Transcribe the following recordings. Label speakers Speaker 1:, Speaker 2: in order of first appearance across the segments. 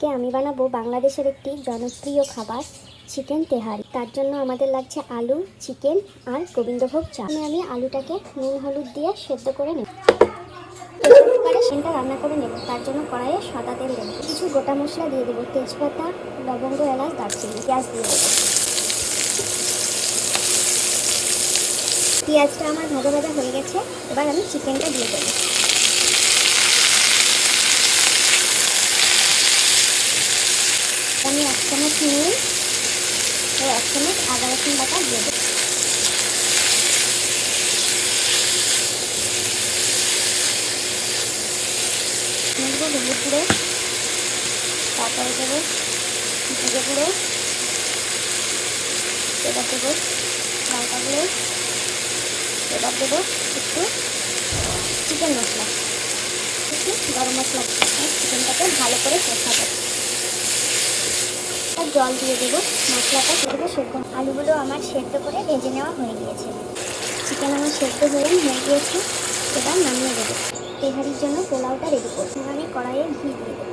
Speaker 1: আজকে আমি বানাবো বাংলাদেশের একটি জনপ্রিয় খাবার চিকেন তেহারি। তার জন্য আমাদের লাগছে আলু, চিকেন আর গোবিন্দভোগ চাল। আমি আলুটাকে নুন হলুদ দিয়ে সেদ্ধ করে নেব। প্রেসার কুকারে সেটা রান্না করে নেব। তার জন্য কড়াইয়ে সাদা তেল দেবো, কিছু গোটা মশলা দিয়ে দেবো, তেজপাতা, লবঙ্গ, এলাচ, দারচিনি, পেঁয়াজ দিয়ে দেবো। পেঁয়াজটা আমার ভাজা ভাজা হয়ে গেছে, এবার আমি চিকেনটা দিয়ে দেবো। আমি 1 চামচ নুন ও 1 চামচ আদা রসুন বাটা দিয়ে দেবো। দেবো হলুদ গুঁড়ো, তারপরে দেবো জিরে গুঁড়ো, এবার দেবো লঙ্কা গুঁড়ো, এবার দেবো একটু চিকেন মশলা, একটু গরম মশলা। চিকেনটাকে ভালো করে কষাবো। জল দিয়ে দেবো, মশলাটা দেবো সেদ্ধ। আলুগুলো আমার সেদ্ধ করে ভেজে নেওয়া হয়ে গিয়েছে। চিকেন আমার সেদ্ধ হয়ে গিয়েছে, এবার নামিয়ে দেবো। তেহারির জন্য পোলাওটা রেডি করবো। আমি কড়াইয়ে ঘি দিয়ে দেবো।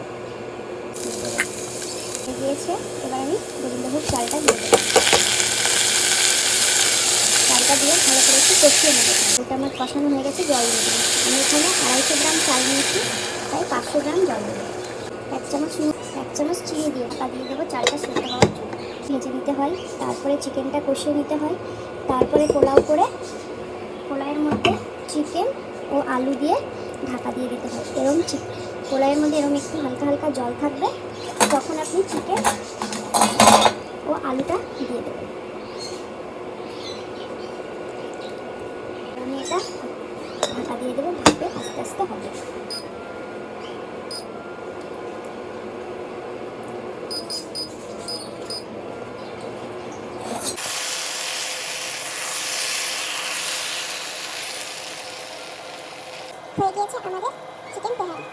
Speaker 1: হয়ে গিয়েছে, এবার আমি গোবিন্দভোগ চালটা দিয়ে দেবো। চালটা দিয়ে ভালো করে একটু কষিয়ে নেবো। ওটা আমার কষানো হয়ে গেছে, জল দিয়ে দেবো। আমি এখানে 250 গ্রাম চাল নিয়েছি, তাই 500 গ্রাম জল দেবো। 1 চামচ চিনি দিয়ে দিয়ে দেবো। চালটা সেদ্ধ হওয়ার জন্য ভেজে নিতে হয়, তারপরে চিকেনটা কষিয়ে নিতে হয়, তারপরে পোলাও করে পোলাওয়ের মধ্যে চিকেন ও আলু দিয়ে ঢাকা দিয়ে দিতে হয়। পোলাওয়ের মধ্যে এরকম একটু হালকা হালকা জল থাকবে, তখন আপনি চিকেন ও আলুটা দিয়ে দেবেন। আমি এটা ঢাকা দিয়ে দেবো, ভাপে আস্তে আস্তে হবে। হয়ে গিয়েছে আমাদের চিকেন তেহারি।